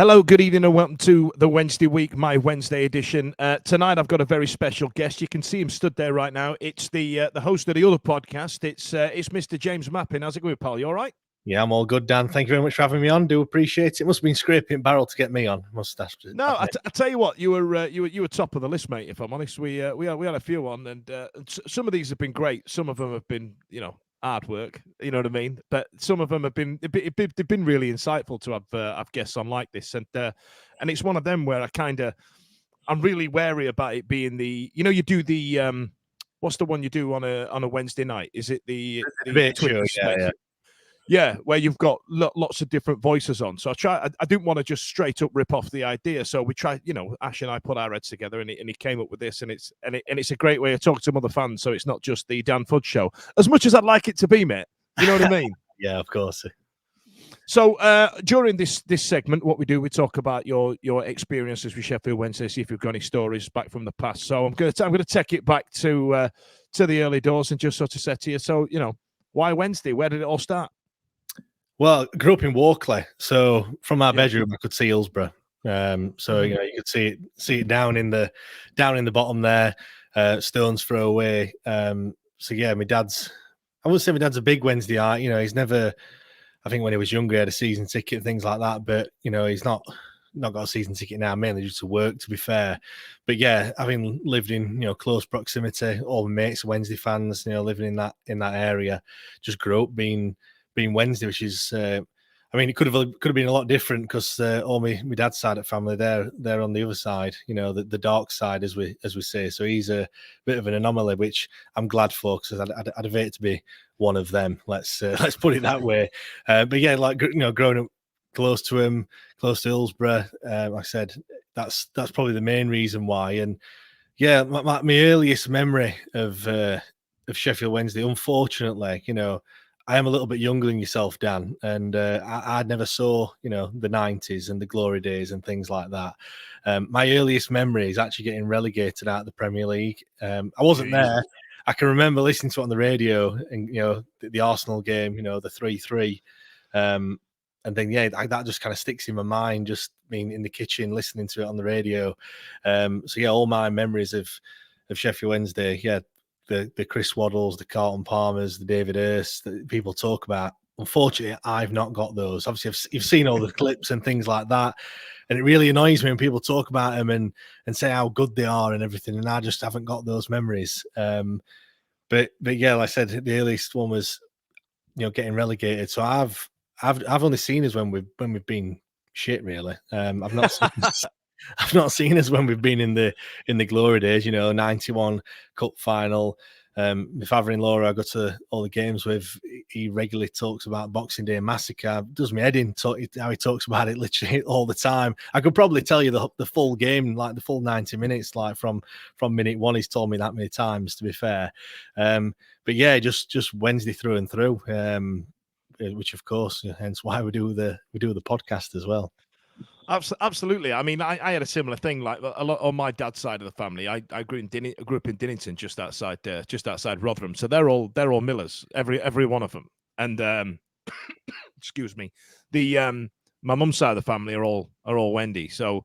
Hello, good evening, and welcome to the Wednesday week, my Wednesday edition. Tonight, I've got a very special guest. You can see him stood there right now. It's the host of the other podcast. It's Mr. James Mappin. How's it going, pal? You all right? Yeah, I'm all good, Dan. Thank you very much for having me on. Do appreciate it. Must have been scraping barrel to get me on. Must have. No, I tell you what, you were top of the list, mate. If I'm honest, we had a few on, and some of these have been great. Some of them have been, hard work. You know what I mean? But some of them have been they've been really insightful to have guests on like this, and it's one of them where I'm really wary about it being you do the what's the one you do on a Wednesday night? Is it the Twitter space? Yeah, where you've got lots of different voices on. So I didn't want to just straight up rip off the idea. So we tried, Ash and I put our heads together, and he came up with this, and it's a great way of talking to other fans. So it's not just the Dan Fudge show, as much as I'd like it to be, mate. You know what I mean? Yeah, of course. So during this segment, what we do, we talk about your experiences with Sheffield Wednesday, see if you've got any stories back from the past. So I'm gonna take it back to the early doors and just sort of say to you, so why Wednesday? Where did it all start? Well, I grew up in Walkley, so from our bedroom I could see Hillsborough. So you could see it down in the bottom there, stone's throw away. So yeah, I would say my dad's a big Wednesday art. He's never. I think when he was younger, he had a season ticket, things like that. But he's not got a season ticket now, mainly due to work, to be fair. But yeah, having lived in close proximity, all my mates are Wednesday fans. Living in that area, just grew up being Wednesday, which is, it could have been a lot different because all my dad's side of family, they're on the other side, the dark side, as we say. So he's a bit of an anomaly, which I'm glad for, because I'd have hated to be one of them. Let's put it that way. But yeah, growing up close to him, close to Hillsborough, like I said, that's probably the main reason why. And yeah, my earliest memory of Sheffield Wednesday, unfortunately, I am a little bit younger than yourself, Dan, and I never saw, the 90s and the glory days and things like that. My earliest memory is actually getting relegated out of the Premier League. I wasn't there. I can remember listening to it on the radio and, the Arsenal game, the 3-3. And then, yeah, that just kind of sticks in my mind, just being in the kitchen, listening to it on the radio. So, yeah, all my memories of Sheffield Wednesday, yeah, the Chris Waddles, the Carlton Palmers, the David Hurst that people talk about. Unfortunately, I've not got those. Obviously, you've seen all the clips and things like that, and it really annoys me when people talk about them and say how good they are and everything, and I just haven't got those memories. But yeah, like I said, the earliest one was getting relegated. So I've only seen us when we've been shit, really. I've not seen I've not seen us when we've been in the glory days, 91 cup final. My father-in-law, I go to all the games with, he regularly talks about Boxing Day Massacre. Does me head in how he talks about it literally all the time. I could probably tell you the full game, like the full 90 minutes, like from minute one. He's told me that many times, to be fair. But yeah, just Wednesday through and through, which of course, hence why we do the podcast as well. Absolutely. I mean, I had a similar thing. Like a lot on my dad's side of the family. I grew up in Dinnington, just outside Rotherham. So they're all Millers, every one of them. And excuse me, my mum's side of the family are all Wendy. So,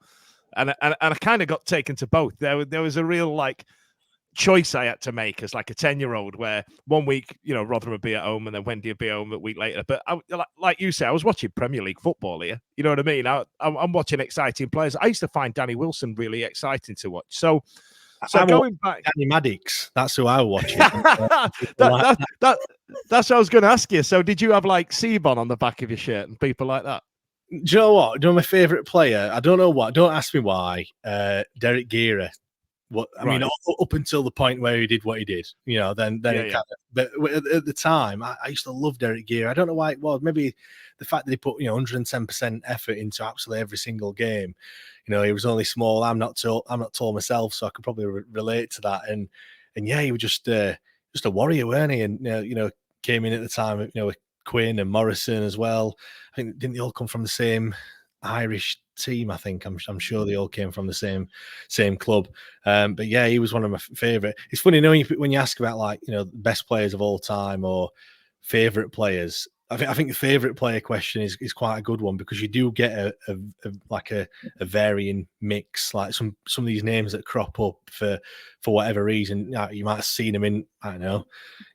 and I kind of got taken to both. There was a real choice I had to make as like a 10-year-old, where 1 week, Rotherham would be at home and then Wendy would be home a week later. But like you say, I was watching Premier League football here. You know what I mean? I'm watching exciting players. I used to find Danny Wilson really exciting to watch. So going back, Danny Maddix, that's who I was watching. That's what I was going to ask you. So did you have like Seabon on the back of your shirt and people like that? Do you know what? Do you know my favourite player? I don't know what. Don't ask me why. Derek Geary. I mean, up until the point where he did what he did, then it kind of, but at the time, I used to love Derek Geary. I don't know why it was. Maybe the fact that he put 110% effort into absolutely every single game. He was only small. I'm not tall myself, so I could probably relate to that. And yeah, he was just a warrior, weren't he? And came in at the time, with Quinn and Morrison as well. I think didn't they all come from the same Irish team? I think I'm sure they all came from the same club. But yeah, he was one of my favorite. It's funny, when you ask about the best players of all time or favorite players, I think the favourite player question is quite a good one, because you do get a varying mix. Like some of these names that crop up for whatever reason, you might have seen them in, I don't know,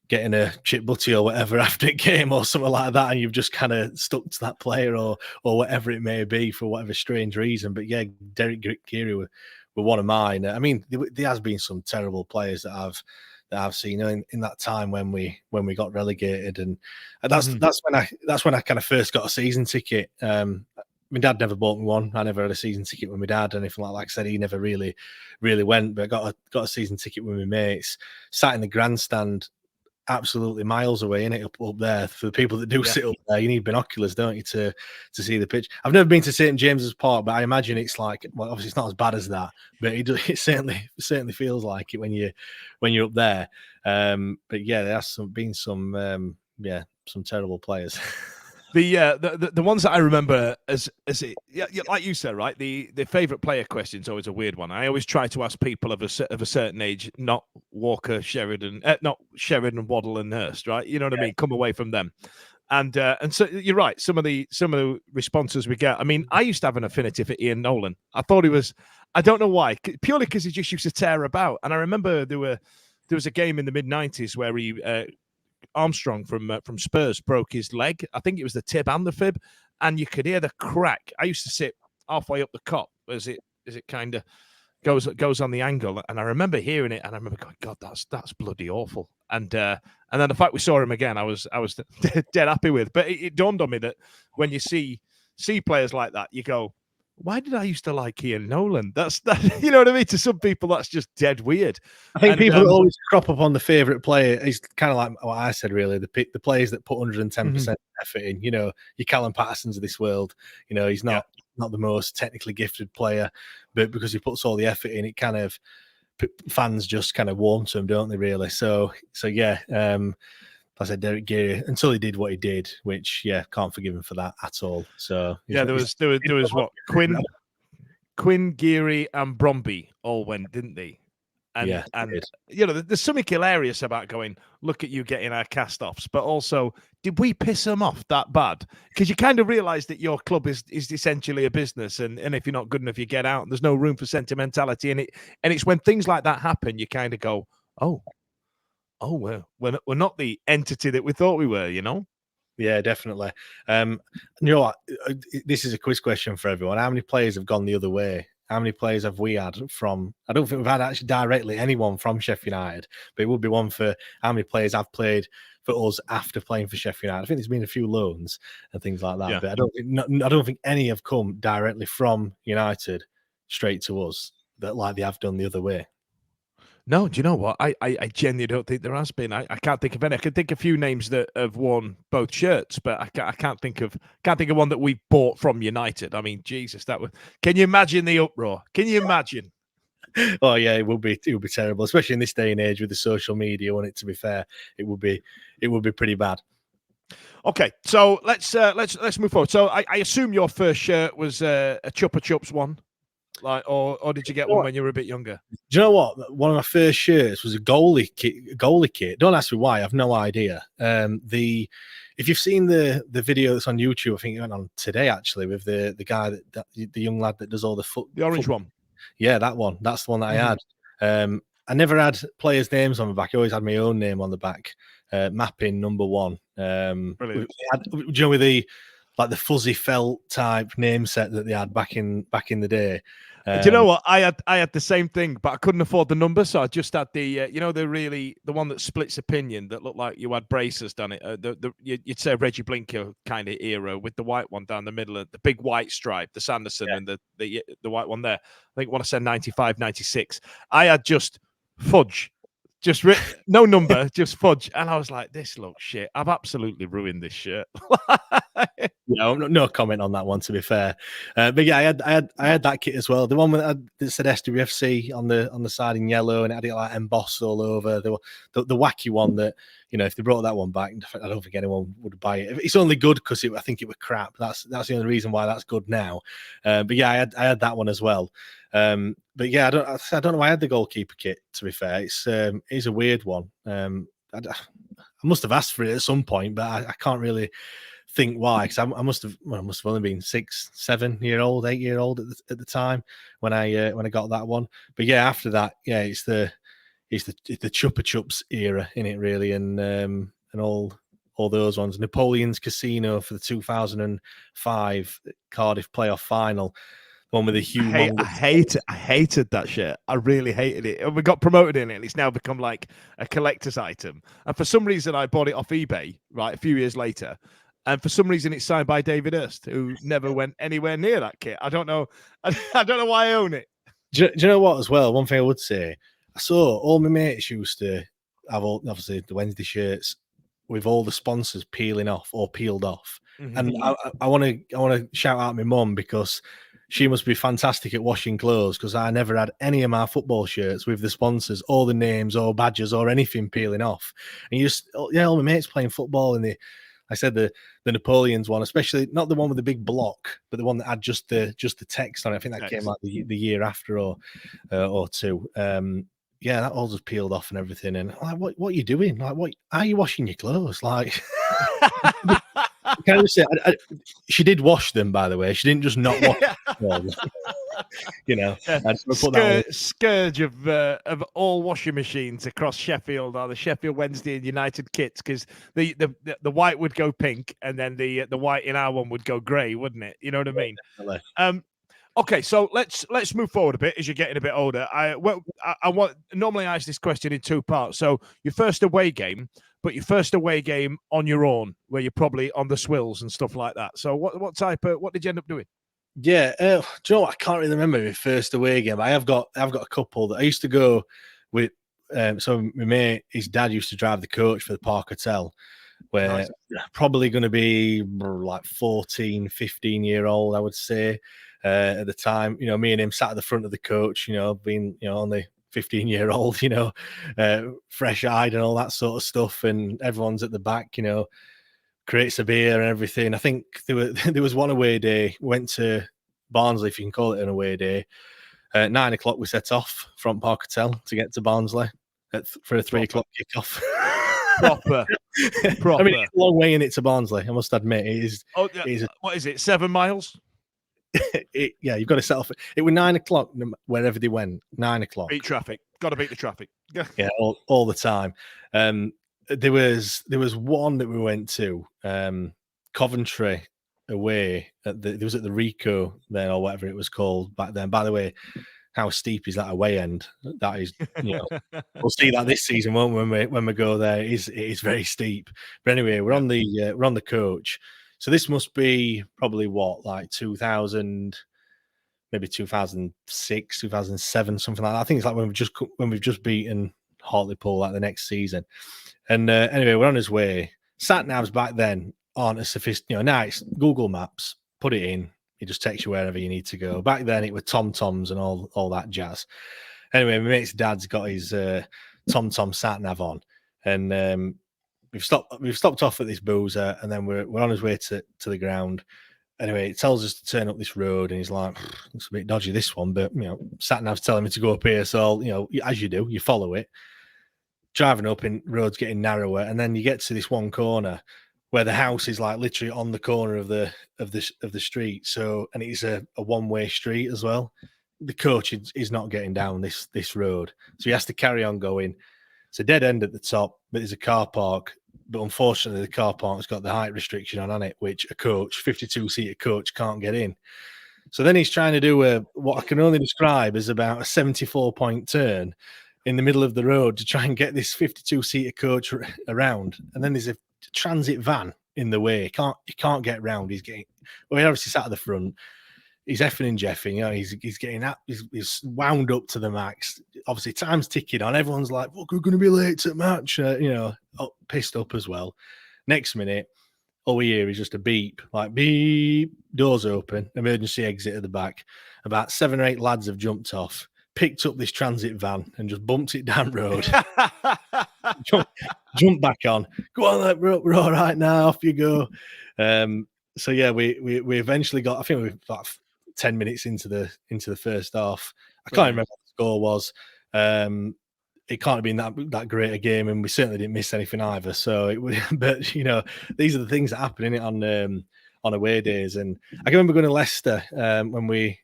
getting a chip butty or whatever after a game or something like that, and you've just kind of stuck to that player or whatever it may be for whatever strange reason. But yeah, Derek Geary were one of mine. I mean, there has been some terrible players that I've seen in that time when we got relegated, and that's when I kind of first got a season ticket. My dad never bought me one. I never had a season ticket with my dad, and anything like I said, he never really went. But I got a season ticket with my mates, sat in the grandstand, absolutely miles away, in it up there. For the people that do sit up there, you need binoculars, don't you, to see the pitch. I've never been to St James's Park, but I imagine it's like, well, obviously it's not as bad as that, but it certainly feels like it when you're up there. But yeah, there has been some terrible players. The ones that I remember as it, like you said, right? The favorite player question is always a weird one. I always try to ask people of a certain age, not Walker, Sheridan, not Sheridan, Waddle, and Hurst, right? You know what I mean? Come away from them, and so you're right. Some of the responses we get. I mean, I used to have an affinity for Ian Nolan. I thought he was. I don't know why, purely because he just used to tear about. And I remember there was a game in the mid-90s where he. Armstrong from Spurs broke his leg. I think it was the tib and the fib, and you could hear the crack. I used to sit halfway up the cop as it kind of goes on the angle, and I remember hearing it, and I remember going, God, that's bloody awful. And then the fact we saw him again, I was dead happy with. But it dawned on me that when you see players like that, you go, why did I used to like Ian Nolan? That's you know what I mean? To some people, that's just dead weird. I think people always crop up on the favourite player. It's kind of like what I said, really. The players that put 110% effort in. You know, your Callum Pattersons of this world. You know, he's not the most technically gifted player, but because he puts all the effort in, it kind of fans just kind of warm to him, don't they? Really. So yeah. I said Derek Geary until he did what he did, which can't forgive him for that at all. So there was what Quinn, Geary, and Bromby all went, didn't they? And you know, there's something hilarious about going, look at you getting our cast-offs, but also, did we piss them off that bad? Because you kind of realise that your club is essentially a business, and if you're not good enough, you get out. And there's no room for sentimentality, and it's when things like that happen, you kind of go, oh, we're not the entity that we thought we were, you know? Yeah, definitely. You know what? This is a quiz question for everyone. How many players have gone the other way? How many players have we had from? I don't think we've had actually directly anyone from Sheffield United, but it would be one for how many players have played for us after playing for Sheffield United. I think there's been a few loans and things like that, but I don't think any have come directly from United straight to us that like they have done the other way. No, do you know what? I genuinely don't think there has been. I can't think of any. I can think of a few names that have worn both shirts, but I can't think of one that we bought from United. I mean, Jesus, that was. Can you imagine the uproar? Can you imagine? Oh yeah, it would be terrible, especially in this day and age with the social media. On it, to be fair, it would be pretty bad. Okay, so let's move forward. So I assume your first shirt was a Chupa Chups one. Like, or did you get one when you were a bit younger? Do you know what? One of my first shirts was a goalie kit. Don't ask me why. I have no idea. If you've seen the video that's on YouTube, I think it went on today actually with the guy that the young lad that does all the orange one. Yeah, that one. That's the one that I had. I never had players' names on the back. I always had my own name on the back. Mappin #1. Brilliant. Do you know with the fuzzy felt type name set that they had back in the day? Do you know what? I had the same thing, but I couldn't afford the number, so I just had the the one that splits opinion that looked like you had braces done it. You'd say Reggie Blinker kind of era with the white one down the middle, of the big white stripe, the Sanderson, and the white one there. I think I want to say 95, 96. I had just Fudge. Just no number, just Fudge, and I was like, "This looks shit. I've absolutely ruined this shirt." No comment on that one, to be fair. But yeah, I had that kit as well. The one that said SWFC on the side in yellow, and it had it like embossed all over. The wacky one that if they brought that one back, I don't think anyone would buy it. It's only good because I think it was crap. That's the only reason why that's good now. But yeah, I had that one as well. But yeah, I don't know why I had the goalkeeper kit, to be fair. It's a weird one. I must have asked for it at some point, but I can't really think why, because I must have only been 6, 7-year-old, 8-year-old at the time when I got that one. But yeah, after that, yeah, it's the Chupa Chups era in it really, and all those ones. Napoleon's Casino for the 2005 Cardiff playoff final, the one with the humongous. I hated that shit. I really hated it. And we got promoted in it, and it's now become like a collector's item. And for some reason, I bought it off eBay, right, a few years later. And for some reason, it's signed by David Hurst, who never went anywhere near that kit. I don't know. I don't know why I own it. Do you know what, as well? One thing I would say, I saw all my mates used to have obviously the Wednesday shirts with all the sponsors peeling off or peeled off. Mm-hmm. And I want to shout out my mum, because she must be fantastic at washing clothes, because I never had any of my football shirts with the sponsors or the names or badges or anything peeling off. And all my mates playing football in I said the Napoleon's one, especially not the one with the big block, but the one that had just the text on it. I think that came like the year after or two. Yeah, that all just peeled off and everything. And I'm like, what are you doing? Like, what? How are you washing your clothes? Like, can I just say, she did wash them, by the way. She didn't just not wash them. You know, scourge of all washing machines across Sheffield are the Sheffield Wednesday and United kits, because the white would go pink, and then the white in our one would go grey, wouldn't it? You know what I mean? Definitely. Okay, so let's move forward a bit as you're getting a bit older. I want normally I ask this question in two parts. So your first away game, but your first away game on your own, where you're probably on the swills and stuff like that. So what did you end up doing? Yeah, do you know what? I can't really remember my first away game. I've got a couple that I used to go with. So my mate, his dad used to drive the coach for the Park Hotel, where probably going to be like 14, 15-year-old, I would say. At the time, you know, me and him sat at the front of the coach, you know, being, you know, only 15-year-old, you know, fresh-eyed and all that sort of stuff, and everyone's at the back, you know, creates a beer and everything. I think there was one away day, went to Barnsley, if you can call it an away day. At 9 o'clock, we set off from Park Hotel to get to Barnsley for a 3 o'clock kickoff. Proper. I mean, it's a long way in it to Barnsley, I must admit. It is. Oh, yeah. What is it? 7 miles? Yeah, you've got to set off. It was 9 o'clock wherever they went. 9 o'clock. Beat traffic. Got to beat the traffic. Yeah, all the time. There was one that we went to, Coventry away. It was at the Rico then, or whatever it was called back then. By the way, how steep is that away end? That is, you know, we'll see that this season, won't we? When we go there, it is very steep. But anyway, we're on the coach. So this must be probably like 2000, maybe 2006, 2007, something like that. I think it's like when we've just beaten Hartlepool like the next season. And anyway, we're on his way. Sat navs back then aren't as sophisticated. You know, now it's Google Maps. Put it in. It just takes you wherever you need to go. Back then, it was TomToms and all that jazz. Anyway, my mate's dad's got his TomTom sat nav on, and we've stopped off at this boozer, and then we're on his way to the ground. Anyway, it tells us to turn up this road, and he's like, "It's a bit dodgy, this one," but you know, sat nav's telling me to go up here, so you know, as you do, you follow it. Driving up, in roads getting narrower, and then you get to this one corner where the house is like literally on the corner of the street. So, and it's a one-way street as well. The coach is not getting down this road, so he has to carry on going. It's a dead end at the top, but there's a car park. But unfortunately, the car park's got the height restriction on it, which a coach, 52-seater coach, can't get in. So then he's trying to do what I can only describe as about a 74-point turn in the middle of the road to try and get this 52-seater coach around. And then there's a transit van in the way. He can't get round. He obviously sat at the front. He's effing and jeffing. You know, he's wound up to the max. Obviously, time's ticking on. Everyone's like, "Look, we're going to be late to the match." You know, pissed up as well. Next minute, all we hear is just a beep, like beep. Doors open, emergency exit at the back. About 7 or 8 lads have jumped off, picked up this transit van, and just bumped it down road. Jump back on. Go on, we're all right now. Off you go. So yeah, we eventually got. I think we're about 10 minutes into the first half. I can't remember what the score was. it can't have been that great a game, and we certainly didn't miss anything either. So it would, but you know, these are the things that happen in it on away days. And I can remember going to Leicester when we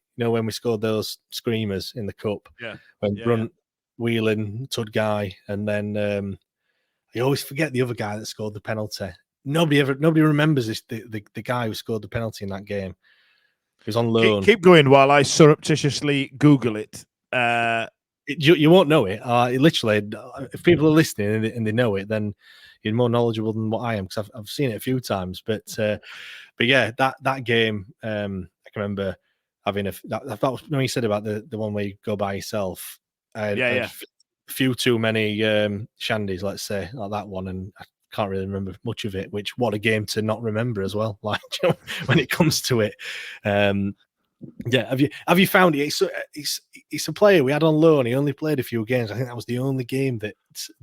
scored those screamers in the cup. When Brunt, Whelan, Tudguy, and then I always forget the other guy that scored the penalty. Nobody remembers this. The guy who scored the penalty in that game. He was on loan. Keep going while I surreptitiously Google it. You won't know it. Literally, if people are listening and they know it, then you're more knowledgeable than what I am, because I've seen it a few times. But yeah, that game, I can remember having that was when you said about the one where you go by yourself. A few too many shandies, let's say, like that one, and I can't really remember much of it. Which, what a game to not remember as well. Like when it comes to it. Yeah, have you found it? It's a player we had on loan. He only played a few games. I think that was the only game that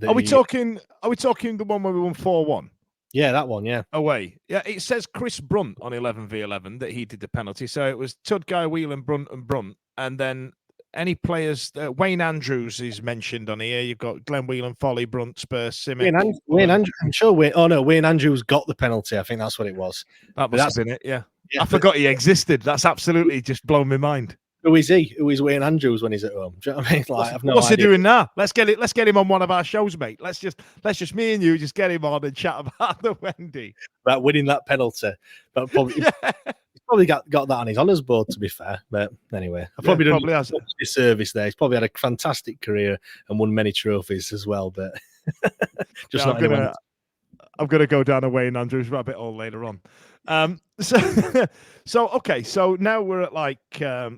Are we talking the one where we won 4-1? Yeah, that one. Yeah, away. Yeah, it says Chris Brunt on 11v11 that he did the penalty. So it was Tudguy, Whelan, Brunt, and then any players. Wayne Andrews is mentioned on here. You've got Glenn Whelan, Foley, Brunt, Spurs, Simic. Wayne Andrews. I'm sure. Wayne Andrews got the penalty. I think that's what it was. That must have been it. Yeah. I forgot he existed. That's absolutely just blown my mind. Who is he? Who is Wayne Andrews when he's at home? Do you know what I mean? Like, I've no what's idea. He doing now? Let's get him on one of our shows, mate. Let's just me and you just get him on and chat about the Wendy. About winning that penalty. But probably he's probably got that on his honours board, to be fair. But anyway, I probably don't has his service there. He's probably had a fantastic career and won many trophies as well. But just not anyone. I'm gonna go down a Wayne Andrews rabbit hole later on. So okay, so now we're at like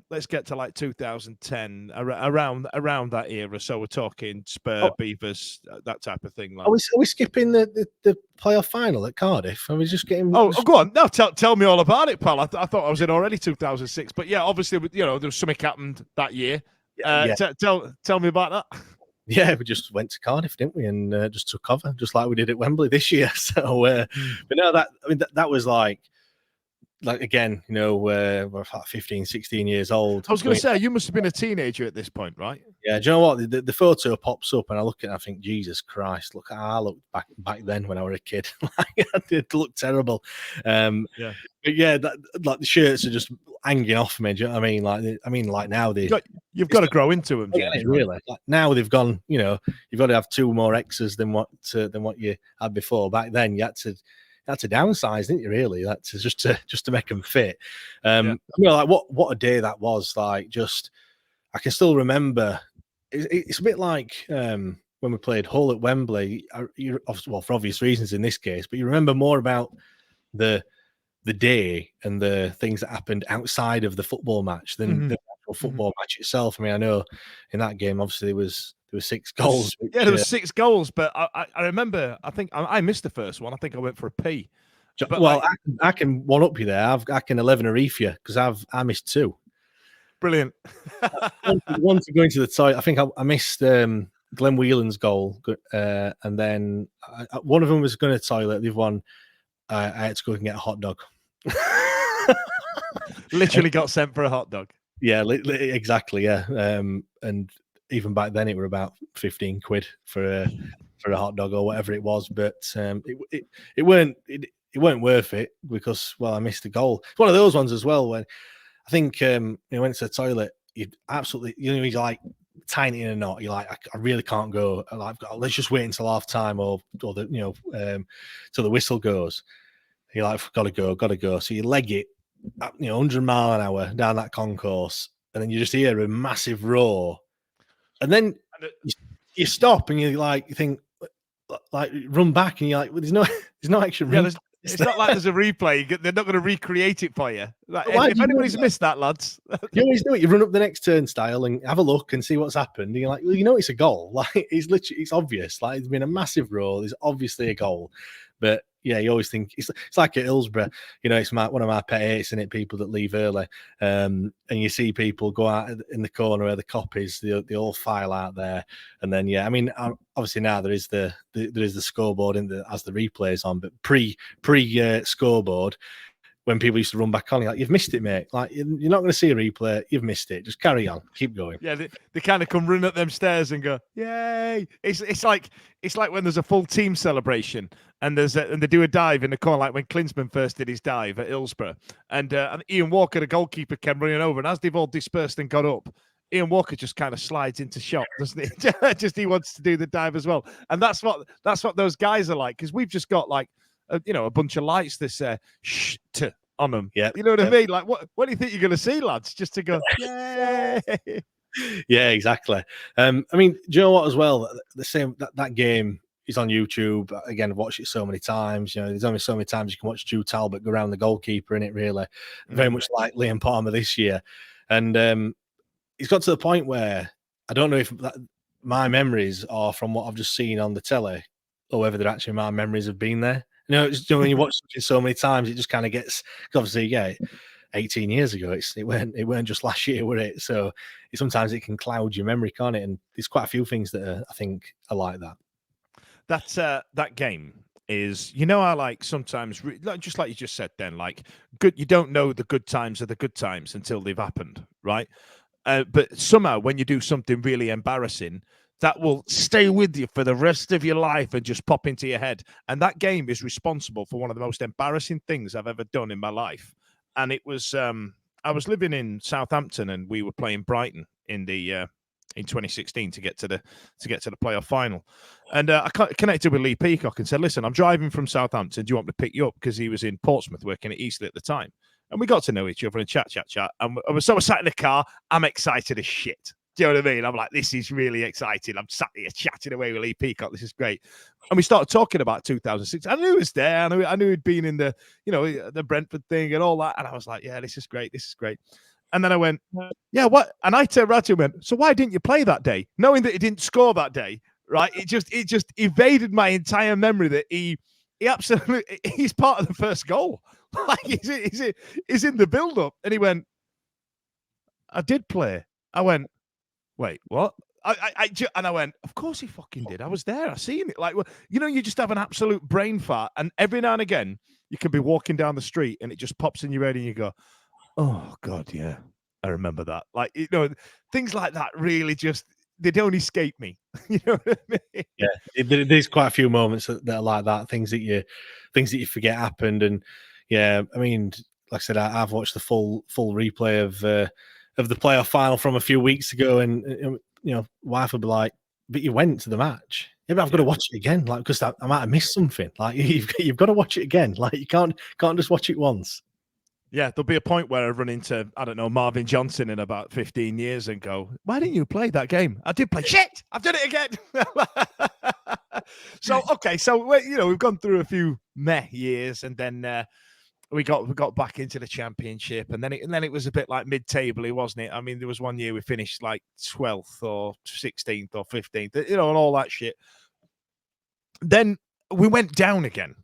let's get to like 2010, around that era. So we're talking Spurs, Beavers, that type of thing. Like. Are we skipping the playoff final at Cardiff? Are we just getting? Oh, go on. No, tell me all about it, pal. I thought I was in already 2006, but yeah, obviously, there was something happened that year. Tell me about that. Yeah, we just went to Cardiff, didn't we? And just took cover, just like we did at Wembley this year. So, but no, that was like again, we're 15, 16 years old. I was going to say, you must have been a teenager at this point, right? Yeah, do you know what? The photo pops up and I look at it and I think, Jesus Christ, look how I looked back then when I was a kid. I did look terrible. But yeah, like the shirts are just hanging off me. Do you know what I mean? Like now you've got to grow into them. Yeah, really. Like now they've gone. You've got to have 2 more X's than what you had before. Back then, you had to downsize, didn't you? Really, that's just to make them fit. Like what a day that was. Like, just I can still remember. It's a bit like when we played Hull at Wembley. Well, for obvious reasons in this case, but you remember more about the day and the things that happened outside of the football match than the actual football match itself. I mean, I know in that game, obviously there was 6 goals. There was 6 goals, but I remember. I think I missed the first one. I think I went for a P. But well, I can one up you there. I can 11 a you because I missed 2. Brilliant. one to go into the toilet. I think I missed Glenn Whelan's goal, and then one of them was going to toilet. The other one, I had to go and get a hot dog. Literally got sent for a hot dog. Yeah, exactly. Yeah, and even back then it were about 15 quid for a hot dog or whatever it was. But it weren't worth it because I missed the goal. It's one of those ones as well when I think you went to the toilet. You absolutely you're like tying it in a knot. You're like, I really can't go. Let's just wait until half time or the till the whistle goes. You're like, gotta go. So you leg it, 100 mile an hour down that concourse, and then you just hear a massive roar, and then you stop and you think run back, and you're like, well, there's no action. Yeah, it's not like there's a replay. They're not going to recreate it for you. If anybody's missed that, lads, you always do it. You run up the next turnstile and have a look and see what's happened. And you're like, well, it's a goal. Like it's obvious. Like it's been a massive roar. There's obviously a goal, but yeah, you always think it's like at Hillsborough. It's one of my pet hates, isn't it? People that leave early, and you see people go out in the corner where the cop is. They all file out there, and then I mean, obviously now there is the scoreboard as the replays on, but pre scoreboard, when people used to run back on, like, you've missed it, mate. Like, you're not going to see a replay. You've missed it. Just carry on. Keep going. Yeah, they kind of come running up them stairs and go, "Yay!" It's like when there's a full team celebration and and they do a dive in the corner, like when Klinsmann first did his dive at Hillsborough, and Ian Walker, the goalkeeper, came running over, and as they've all dispersed and got up, Ian Walker just kind of slides into shot, doesn't he? Just he wants to do the dive as well, and that's what those guys are like, because we've just got like a bunch of lights this on them. Yeah, you know what I mean? Like, what do you think you're going to see, lads? Just to go, yay! Yeah, exactly. I mean, do you know what as well? The same that game is on YouTube. Again, I've watched it so many times. You know, there's only so many times you can watch Stu Talbot go around the goalkeeper in it. Really, very much like Liam Palmer this year, and he's got to the point where I don't know if my memories are from what I've just seen on the telly, or whether they're actually my memories have been there. You know, when you watch something so many times, it just kind of gets, obviously, 18 years ago, it weren't just last year, were it? So sometimes it can cloud your memory, can't it? And there's quite a few things that I think are like that. That game is, I like sometimes, just like you just said then, like, good, you don't know the good times are the good times until they've happened, right? But somehow when you do something really embarrassing, that will stay with you for the rest of your life and just pop into your head. And that game is responsible for one of the most embarrassing things I've ever done in my life. And it was, I was living in Southampton and we were playing Brighton in 2016 to get to the playoff final. And I connected with Lee Peacock and said, "Listen, I'm driving from Southampton. Do you want me to pick you up?" Because he was in Portsmouth working at Eastleigh at the time. And we got to know each other and chat. And I was sat in the car. I'm excited as shit. Do you know what I mean? I'm like, this is really exciting. I'm sat here chatting away with Lee Peacock. This is great. And we started talking about 2006. I knew he was there. I knew he'd been in the, the Brentford thing and all that. And I was like, yeah, this is great. This is great. And then I went, yeah, what? And I turned around to him and went, so why didn't you play that day? Knowing that he didn't score that day, right? It just evaded my entire memory that he absolutely, he's part of the first goal. Like he's in the build-up. And he went, I did play. I went, wait, what? And I went, of course he fucking did. I was there. I seen it. Like, you just have an absolute brain fart. And every now and again, you can be walking down the street and it just pops in your head and you go, oh, God, yeah, I remember that. Like, things like that really just, they don't escape me. You know what I mean? Yeah, there's quite a few moments that are like that, things that you forget happened. And yeah, I mean, like I said, I've watched the full replay of the playoff final from a few weeks ago, and wife would be like, "But you went to the match." Yeah, but I've got to watch it again, like, because I might have missed something. Like, you've got to watch it again. Like, you can't just watch it once. Yeah, there'll be a point where I run into, I don't know, Marvin Johnson in about 15 years and go, why didn't you play that game? I did play. Shit, I've done it again. So we've gone through a few meh years, and then we got back into the championship, and then it was a bit like mid-table, wasn't it? I mean, there was one year we finished like 12th or 16th or 15th, and all that shit. Then we went down again.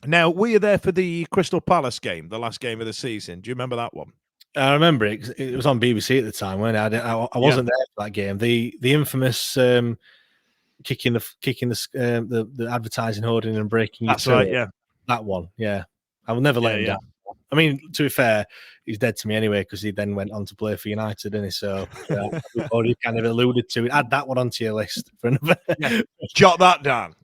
Now, were you there for the Crystal Palace game, the last game of the season? Do you remember that one? I remember it. It was on BBC at the time, when I wasn't there for that game. The infamous kicking the advertising hoarding and breaking. That's right. Yeah, that one. Yeah, I will never let him down. I mean, to be fair, he's dead to me anyway, because he then went on to play for United, didn't he? So we've already kind of alluded to it. Add that one onto your list for another. Yeah. Jot that down.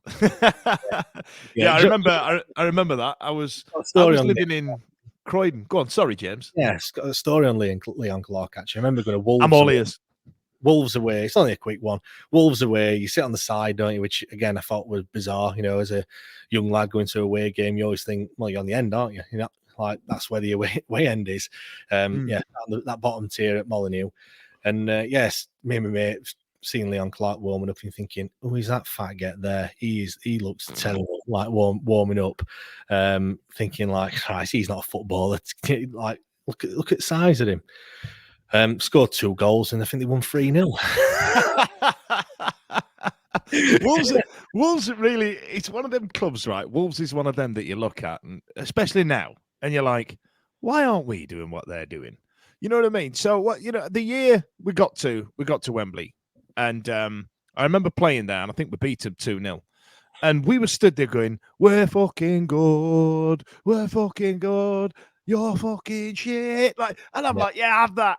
I remember that. I was living in Croydon. Go on, sorry, James. Yeah, it's got a story on Leon Clark, actually. I remember going to Wolves. I'm all ears. Wolves away. It's only a quick one. Wolves away. You sit on the side, don't you? Which again I thought was bizarre. As a young lad going to a away game, you always think, well, you're on the end, aren't you? Like that's where the away end is. That bottom tier at Molineux. And yes, me and my mate seeing Leon Clark warming up and thinking, oh, is that fat get there? He looks terrible, like warming up. Thinking like, Christ, he's not a footballer. Like, look at the size of him. Scored 2 goals, and I think they won 3-0. Wolves really, it's one of them clubs, right? Wolves is one of them that you look at, and especially now, and you're like, why aren't we doing what they're doing? You know what I mean? So the year we got to Wembley, and I remember playing there, and I think we beat them 2-0. And we were stood there going, we're fucking good. We're fucking good. You're fucking shit. Like, and I'm like, yeah, have that.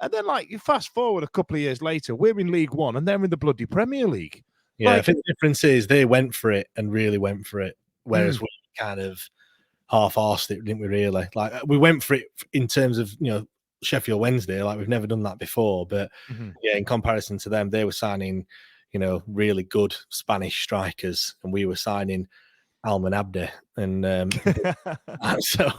And then, like, you fast forward a couple of years later, we're in League One and they're in the bloody Premier League. Yeah, like, I think the difference is they went for it and really went for it, whereas we kind of half-arsed it, didn't we? Really, like we went for it in terms of Sheffield Wednesday, like we've never done that before. But yeah, in comparison to them, they were signing really good Spanish strikers, and we were signing Alman Abde, and so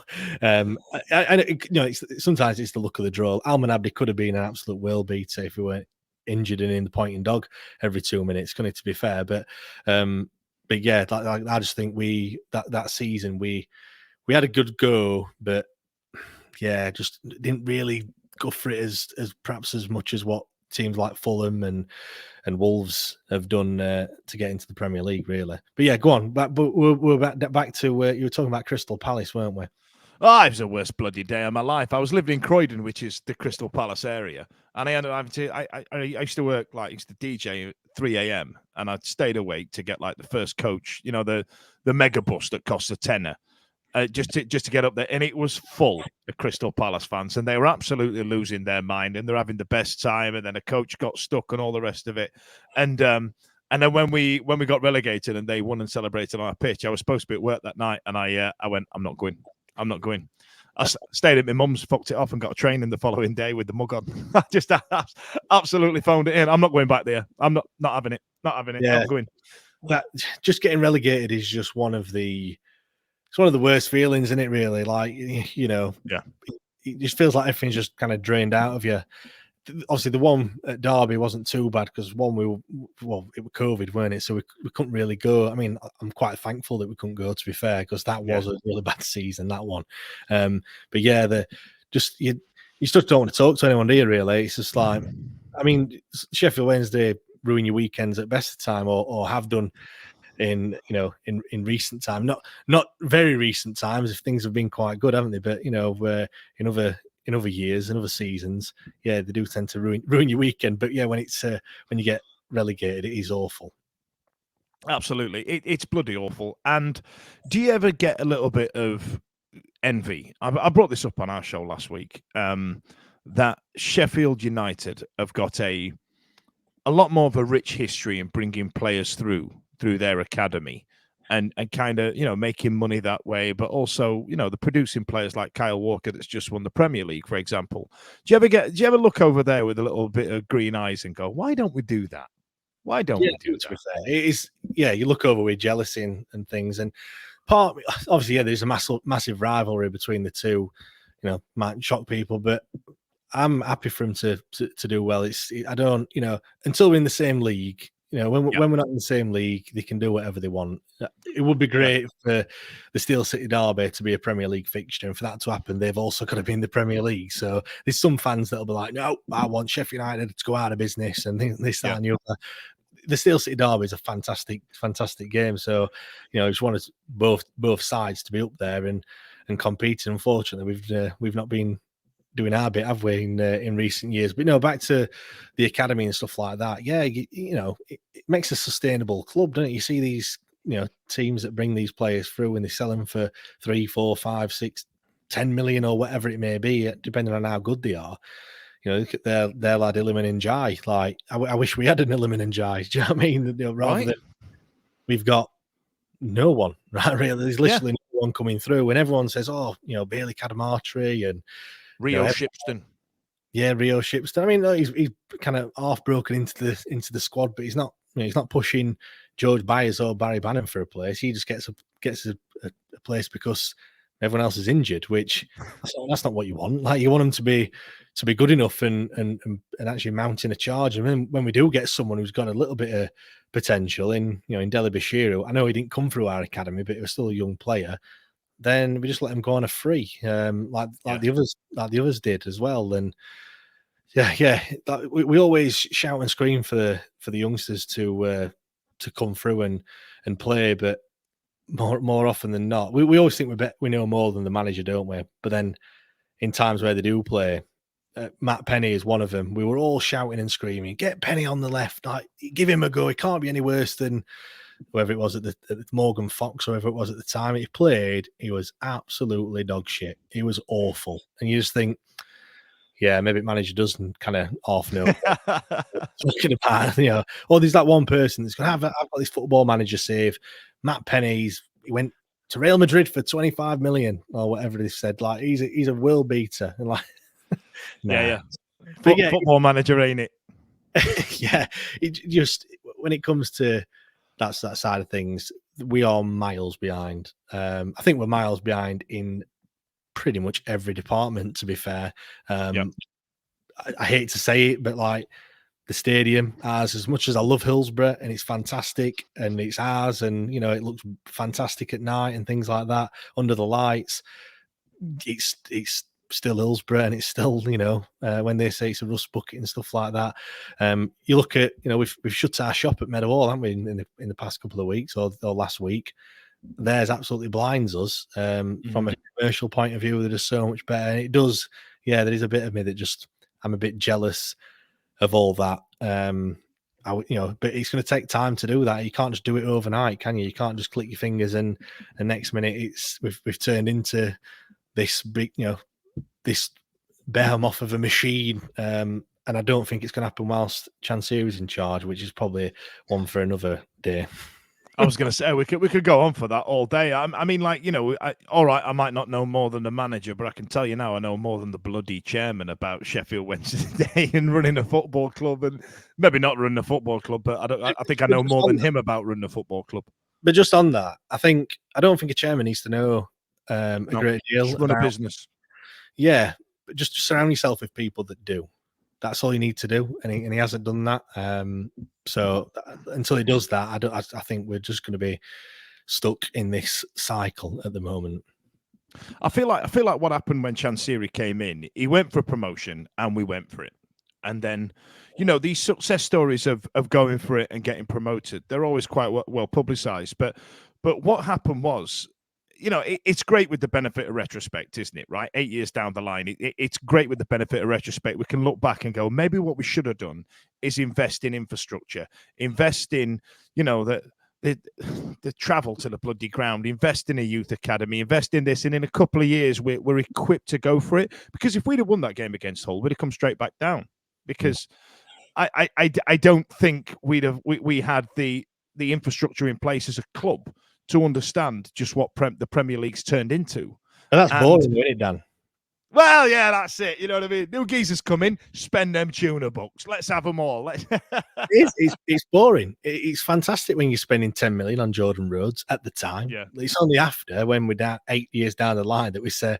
sometimes it's the luck of the draw. Alman Abde could have been an absolute world beater if we weren't injured and in the pointing dog every 2 minutes. Going to be fair, but yeah, like, I just think that season we had a good go, but yeah, just didn't really go for it as perhaps as much as what teams like Fulham and Wolves have done to get into the Premier League, really. But yeah, go on. But we're back to where you were talking about Crystal Palace, weren't we? Oh, it was the worst bloody day of my life. I was living in Croydon, which is the Crystal Palace area, and I ended up having to. I used to work used to DJ at 3 a.m. and I'd stayed awake to get like the first coach, the mega bus that costs a tenner. Just to get up there, and it was full of Crystal Palace fans, and they were absolutely losing their mind, and they're having the best time. And then a coach got stuck, and all the rest of it. And then when we got relegated, and they won and celebrated on our pitch, I was supposed to be at work that night, and I went, I'm not going. I stayed at my mum's, fucked it off, and got a training the following day with the mug on. I just absolutely phoned it in. I'm not going back there. I'm not having it. Not having it. Yeah. I'm going. That just getting relegated is just one of the worst feelings, isn't it, really? Like, yeah, it just feels like everything's just kind of drained out of you. Obviously, the one at Derby wasn't too bad because it was COVID, weren't it? So we couldn't really go. I mean, I'm quite thankful that we couldn't go, to be fair, because that was a really bad season, that one. But yeah, you just don't want to talk to anyone, do you, really? It's just like, I mean, Sheffield Wednesday ruin your weekends at best of time, or have done in recent time, not very recent times, if things have been quite good, haven't they? But in other years and other seasons, yeah, they do tend to ruin your weekend. But yeah, when you get relegated, it is awful. Absolutely, it's bloody awful. And do you ever get a little bit of envy? I brought this up on our show last week, that Sheffield United have got a lot more of a rich history in bringing players through their academy and kind of, making money that way. But also, they're producing players like Kyle Walker that's just won the Premier League, for example. Do you ever look over there with a little bit of green eyes and go, why don't we do that? Why don't we do that? It is, yeah, you look over with jealousy and things. And obviously, yeah, there's a massive rivalry between the two, might shock people, but I'm happy for him to do well. I don't, until we're in the same league, when we're not in the same league, they can do whatever they want. It would be great for the Steel City Derby to be a Premier League fixture, and for that to happen, they've also got to be in the Premier League. So there's some fans that'll be like, no, I want Sheffield United to go out of business, and this, that, and the other. The Steel City Derby is a fantastic game. So, I just wanted both sides to be up there and competing. Unfortunately, we've not been doing our bit, have we, in recent years? But back to the academy and stuff like that. Yeah, it makes a sustainable club, doesn't it? You see these teams that bring these players through and they sell them for 3, 4, 5, 6, 10 million or whatever it may be, depending on how good they are. Look at their lad Iliman Ndiaye. Like, I wish we had an Iliman Ndiaye. Do you know what I mean? Rather than we've got no one, right? Really, there's literally no one coming through, and everyone says, "Oh, Bailey Cadamartri and Rio Shipston." Yeah, Rio Shipston. I mean, he's kind of half broken into the squad, but he's not. He's not pushing George Byers or Barry Bannon for a place. He just gets a place because everyone else is injured, which that's not what you want. Like, you want them to be good enough and actually mounting a charge. And then when we do get someone who's got a little bit of potential in Dele Bashiru, I know he didn't come through our academy, but he was still a young player. Then we just let him go on a free, like the others did as well. And yeah, we always shout and scream for the youngsters to come through and play, but more often than not, we always think we know more than the manager, don't we? But then in times where they do play, Matt Penny is one of them. We were all shouting and screaming, "Get Penny on the left! Like, give him a go. He can't be any worse than whoever it was at the Morgan Fox, whoever it was at the time he played, he was absolutely dog shit. He was awful. And you just think, yeah, maybe manager doesn't kind of half know talking about, oh, there's that one person that's going to have, I've got this football manager save. Matt Penny, he went to Real Madrid for 25 million or whatever they said. Like, he's a world beater. And like, yeah. Football manager, ain't it? Yeah. It just, when it comes to that side of things, we are miles behind. I think we're miles behind in pretty much every department, to be fair. I hate to say it, but like the stadium, ours, as much as I love Hillsborough and it's fantastic and it's ours, and it looks fantastic at night and things like that under the lights, it's still Hillsborough, and it's still when they say it's a rust bucket and stuff like that. You look at we've shut our shop at Meadow Hall, haven't we, in the past couple of weeks or last week. Theirs absolutely blinds us from a commercial point of view. They're just so much better, and it does. Yeah, there is a bit of me that just, I'm a bit jealous of all that. But it's going to take time to do that. You can't just do it overnight, can you? You can't just click your fingers and the next minute we've turned into this big, this behemoth of a machine. And I don't think it's going to happen whilst Chansiri's in charge, which is probably one for another day. I was going to say we could go on for that all day. I mean, like, all right, I might not know more than the manager, but I can tell you now, I know more than the bloody chairman about Sheffield Wednesday and running a football club, and maybe not running a football club, but I think I know more than him about running a football club. But just on that, I don't think a chairman needs to know a great deal. Just run a business. Yeah, but just surround yourself with people that do. That's all you need to do, and he hasn't done that. So until he does that, I think we're just going to be stuck in this cycle at the moment. I feel like what happened when Chansiri came in, he went for promotion, and we went for it. And then, these success stories of going for it and getting promoted, they're always quite well publicized. But what happened was, it's great with the benefit of retrospect, isn't it? Right? 8 years down the line, it's great with the benefit of retrospect. We can look back and go, maybe what we should have done is invest in infrastructure, invest in, the travel to the bloody ground, invest in a youth academy, invest in this, and in a couple of years we're equipped to go for it. Because if we'd have won that game against Hull, we'd have come straight back down. Because I don't think we had the infrastructure in place as a club to understand just what the Premier League's turned into. And that's boring, isn't it, Dan? Well, yeah, that's it. You know what I mean? New geezers come in, spend them tuna bucks. Let's have them all. It's boring. It's fantastic when you're spending 10 million on Jordan Rhodes at the time. Yeah. It's only after, when we're 8 years down the line, that we say,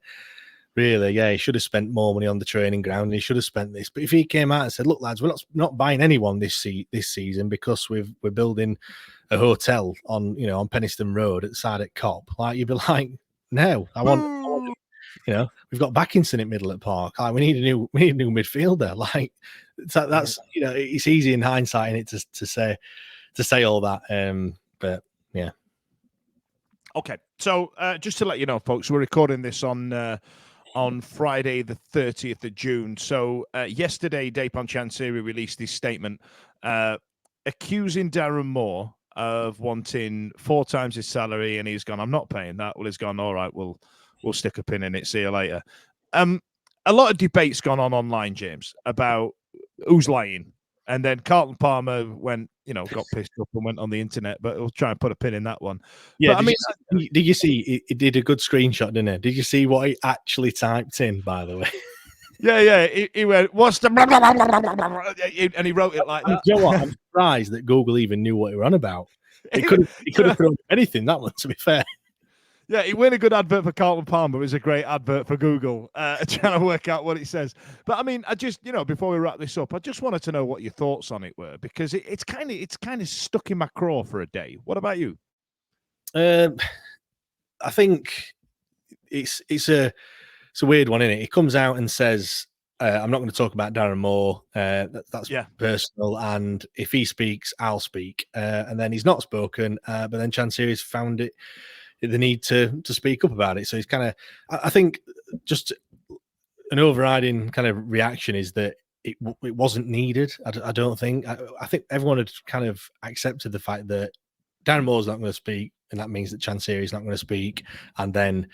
really, yeah, he should have spent more money on the training ground, and he should have spent this. But if he came out and said, look, lads, we're not buying anyone this season because we're building a hotel on Penistone Road at the side at Cop, like, you'd be like, no, I want we've got Backinson at middle at Park. Like, we need a new midfielder. Like, that's it's easy in hindsight, in it, to say all that. But yeah. Okay, so just to let you know, folks, we're recording this on Friday, the 30th of June. So yesterday, Dejphon Chansiri released his statement accusing Darren Moore of wanting 4 times his salary, and he's gone, I'm not paying that. Well, he's gone, all right, we'll stick a pin in it. See you later. A lot of debate's gone on online, James, about who's lying. And then Carlton Palmer got pissed up and went on the internet, but we'll try and put a pin in that one. Yeah, but, did you see? It did a good screenshot, didn't it? Did you see what he actually typed in, by the way? Yeah. He went, what's the... And he wrote it like that. You know what? I'm surprised that Google even knew what he were on about. He could have thrown anything, that one, to be fair. Yeah, he win a good advert for Carlton Palmer. It was a great advert for Google, trying to work out what it says. But I mean, I just, before we wrap this up, I just wanted to know what your thoughts on it were, because it's kind of stuck in my craw for a day. What about you? I think it's a weird one, isn't it? He comes out and says, I'm not going to talk about Darren Moore. That's personal. And if he speaks, I'll speak. And then he's not spoken. But then Chansiri's found the need to speak up about it. So he's kind of, I think, just an overriding kind of reaction is that it wasn't needed. I don't think. I think everyone had kind of accepted the fact that Darren Moore's not going to speak, and that means that Chansiri's not going to speak, and then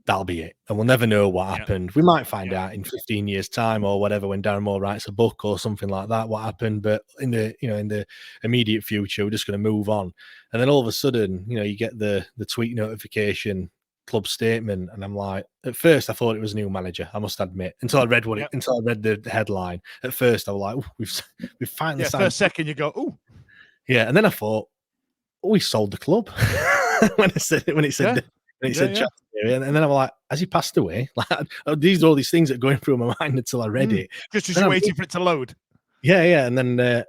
that'll be it. And we'll never know what happened. We might find out in 15 years' time or whatever when Darren Moore writes a book or something like that what happened. But in the immediate future, we're just going to move on. And then all of a sudden, you get the tweet notification, club statement, and I'm like, at first I thought it was a new manager, I must admit, until I read until I read the headline. At first I was like, we've finally signed. First second you go, oh yeah, and then I thought, we sold the club when it said Chansiri, and then I'm like, has he passed away? Like, these are all these things that are going through my mind until I read it. Just waiting for it to load. Yeah, and then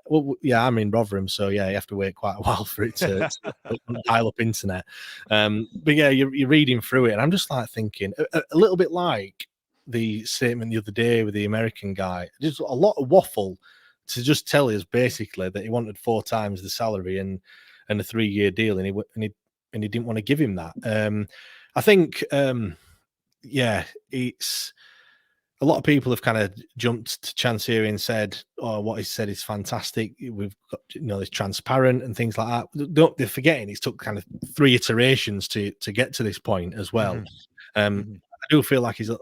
I'm in Rotherham, so you have to wait quite a while for it to dial up internet. But yeah, you're reading through it, and I'm just like thinking a little bit like the statement the other day with the American guy. Just a lot of waffle to just tell us basically that he wanted 4 times the salary and a 3-year deal, and he didn't want to give him that. I think it's. A lot of people have kind of jumped to Chansiri and said, "Oh, what he said is fantastic. We've got, it's transparent and things like that." They're forgetting it's took kind of 3 iterations to get to this point as well. I do feel like he's a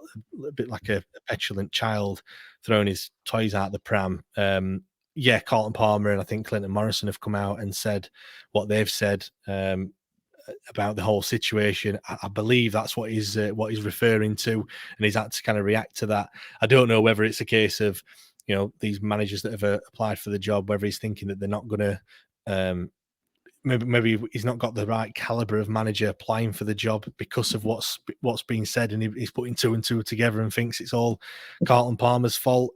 bit like a petulant child throwing his toys out the pram. Carlton Palmer and I think Clinton Morrison have come out and said what they've said about the whole situation. I believe that's what he's referring to, and he's had to kind of react to that. I don't know whether it's a case of these managers that have applied for the job, whether he's thinking that they're not going to maybe he's not got the right caliber of manager applying for the job because of what's been said, and he's putting 2 and 2 together and thinks it's all Carlton Palmer's fault.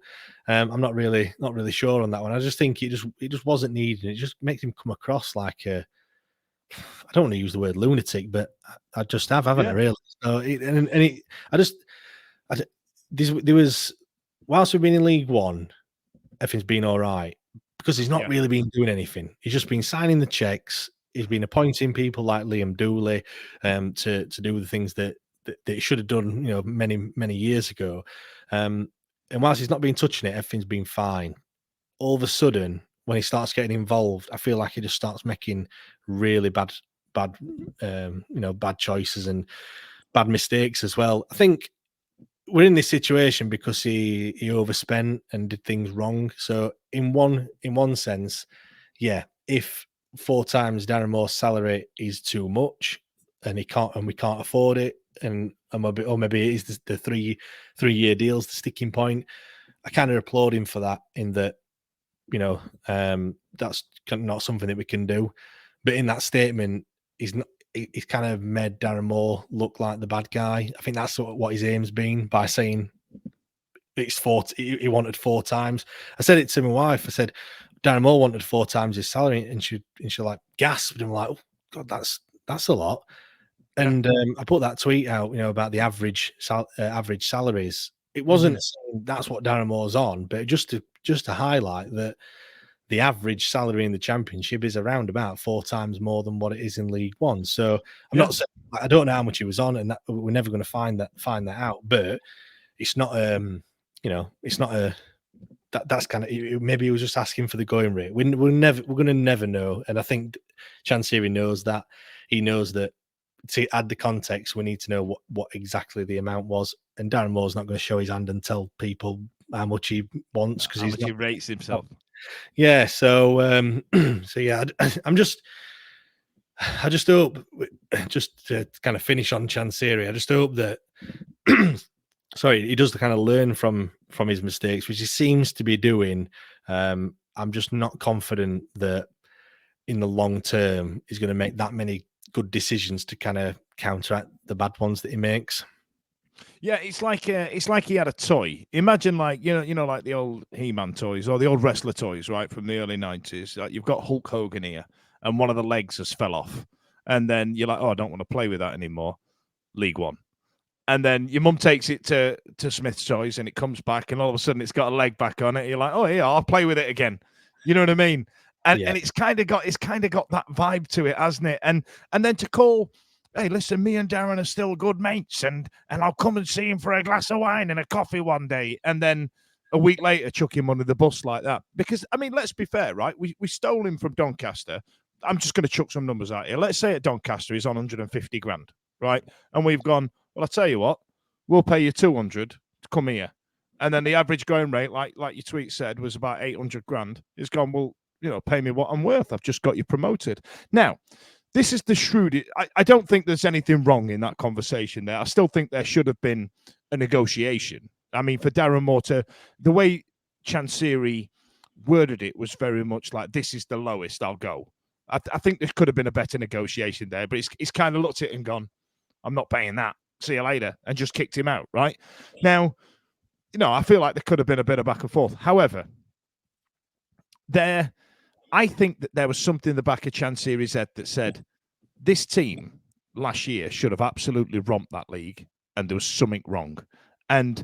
I'm not really sure on that one. I just think it just wasn't needed. It just makes him come across like a, I don't want to use the word lunatic, but I just haven't I really? So there was, whilst we've been in League One, everything's been all right because he's not really been doing anything. He's just been signing the checks. He's been appointing people like Liam Dooley to do the things that he should have done, many years ago. And whilst he's not been touching it, everything's been fine. All of a sudden, when he starts getting involved, I feel like he just starts making really bad choices and bad mistakes as well. I think we're in this situation because he overspent and did things wrong. So in one sense, if 4 times Darren Moore's salary is too much and we can't afford it, and maybe it is the 3-year deal's the sticking point, I kind of applaud him for that, in that that's not something that we can do. But in that statement, he's kind of made Darren Moore look like the bad guy. I think that's what his aim's been by saying it's 4. He wanted 4 times. I said it to my wife. I said Darren Moore wanted 4 times his salary, and she like gasped and like, "Oh God, that's a lot." And I put that tweet out, about the average salaries. It wasn't saying that's what Darren Moore's on, but just to highlight that the average salary in the Championship is around about 4 times more than what it is in League One. So I'm not saying, I don't know how much he was on, and that, we're never going to find that out. But it's not it's not a that's kind of, maybe he was just asking for the going rate. We're going to never know, and I think Chansiri knows that. He knows that to add the context, we need to know what exactly the amount was. And Darren Moore's not going to show his hand and tell people how much he wants because he rates himself. Yeah, so I just hope, just to kind of finish on Chansiri, I just hope that he does kind of learn from his mistakes, which he seems to be doing. I'm just not confident that in the long term he's going to make that many good decisions to kind of counteract the bad ones that he makes. Yeah, it's like he had a toy. Imagine like like the old He-Man toys or the old wrestler toys, right, from the early 90s. Like, you've got Hulk Hogan here, and one of the legs has fell off, and then you're like, oh, I don't want to play with that anymore. League One, and then your mum takes it to Smith's Toys, and it comes back, and all of a sudden it's got a leg back on it. You're like, oh yeah, I'll play with it again. You know what I mean? And it's kind of got that vibe to it, hasn't it? And then to call, hey, listen, me and Darren are still good mates, and I'll come and see him for a glass of wine and a coffee one day, and then a week later chuck him under the bus like that. Because, I mean, let's be fair, right? We stole him from Doncaster. I'm just going to chuck some numbers out here. Let's say at Doncaster he's on 150 grand, right? And we've gone, well, I'll tell you what, we'll pay you 200 to come here. And then the average going rate, like your tweet said, was about 800 grand. He's gone, well, pay me what I'm worth. I've just got you promoted. Now, this is the shrewd. I don't think there's anything wrong in that conversation there. I still think there should have been a negotiation. I mean, for Darren Moore the way Chansiri worded it was very much like, this is the lowest I'll go. I think there could have been a better negotiation there, but he's kind of looked at it and gone, I'm not paying that. See you later. And just kicked him out, right? Now, I feel like there could have been a bit of back and forth. However, I think that there was something in the back of Chansiri's head that said, this team last year should have absolutely romped that league, and there was something wrong. And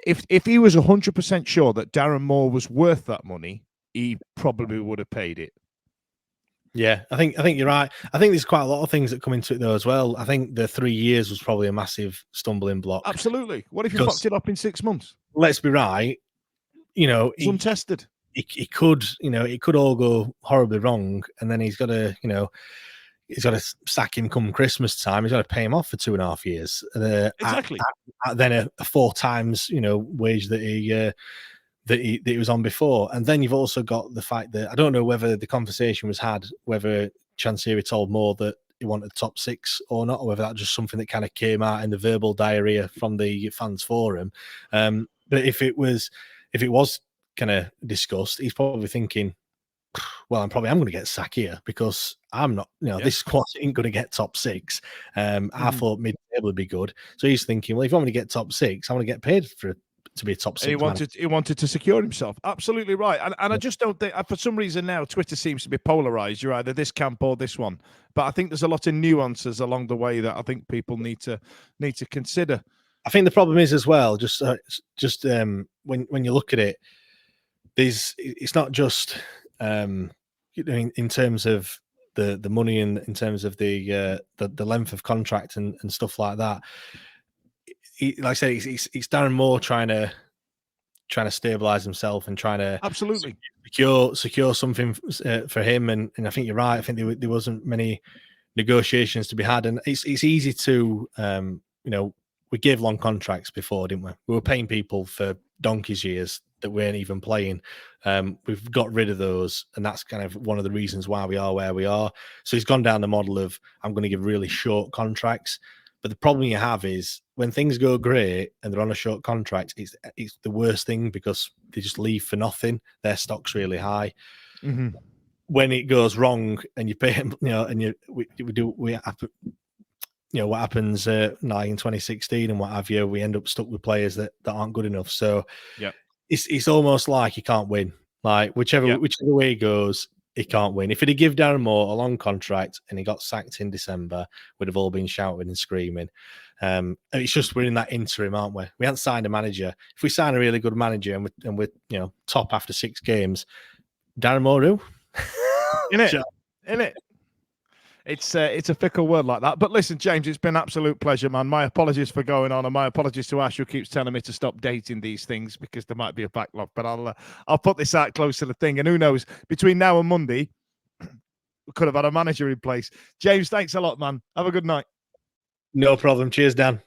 if he was 100% sure that Darren Moore was worth that money, he probably would have paid it. Yeah, I think you're right. I think there's quite a lot of things that come into it though as well. I think the 3 years was probably a massive stumbling block. Absolutely. What if you fucked it up in 6 months? Let's be right. It's untested. It could, it could all go horribly wrong, and then he's got to, he's got to sack him come Christmas time. He's got to pay him off for 2.5 years. Exactly. Then a 4 times, wage that he was on before. And then you've also got the fact that I don't know whether the conversation was had, whether Chansiri told Moore that he wanted top 6 or not, or whether that's just something that kind of came out in the verbal diarrhea from the fans forum. But if it was kind of discussed, he's probably thinking, well, I'm going to get sacked here because I'm not, this squad ain't going to get top 6. I thought mid-table would be good. So he's thinking, well, if I want to get top 6, I want to get paid to be a top 6. He wanted to secure himself. Absolutely right. And I just don't think, for some reason now, Twitter seems to be polarized. You're either this camp or this one. But I think there's a lot of nuances along the way that I think people need to consider. I think the problem is as well, just when you look at it, it's not just in terms of the money and in terms of the length of contract and stuff like that. Like I said, it's Darren Moore trying to stabilize himself and trying to absolutely secure something for him. And I think you're right. I think there wasn't many negotiations to be had, and it's easy to we gave long contracts before, didn't we? We were paying people for donkey's years that weren't even playing. We've got rid of those, and that's kind of one of the reasons why we are where we are. So he's gone down the model of, I'm going to give really short contracts. But the problem you have is when things go great and they're on a short contract, it's the worst thing because they just leave for nothing. Their stock's really high. Mm-hmm. When it goes wrong and you pay them, and what happens like in 2016 and what have you, we end up stuck with players that aren't good enough. So yeah, it's almost like you can't win. Like whichever way it goes, he can't win. If he'd give Darren Moore a long contract and he got sacked in December, we'd have all been shouting and screaming. And it's just we're in that interim, aren't we? We haven't signed a manager. If we sign a really good manager and we're top after 6 games, Darren Moore who? In it. It's a fickle word like that. But listen, James, it's been an absolute pleasure, man. My apologies for going on, and my apologies to Ash, who keeps telling me to stop dating these things because there might be a backlog. But I'll put this out close to the thing, and who knows, between now and Monday, we could have had a manager in place. James, thanks a lot, man. Have a good night. No problem. Cheers, Dan.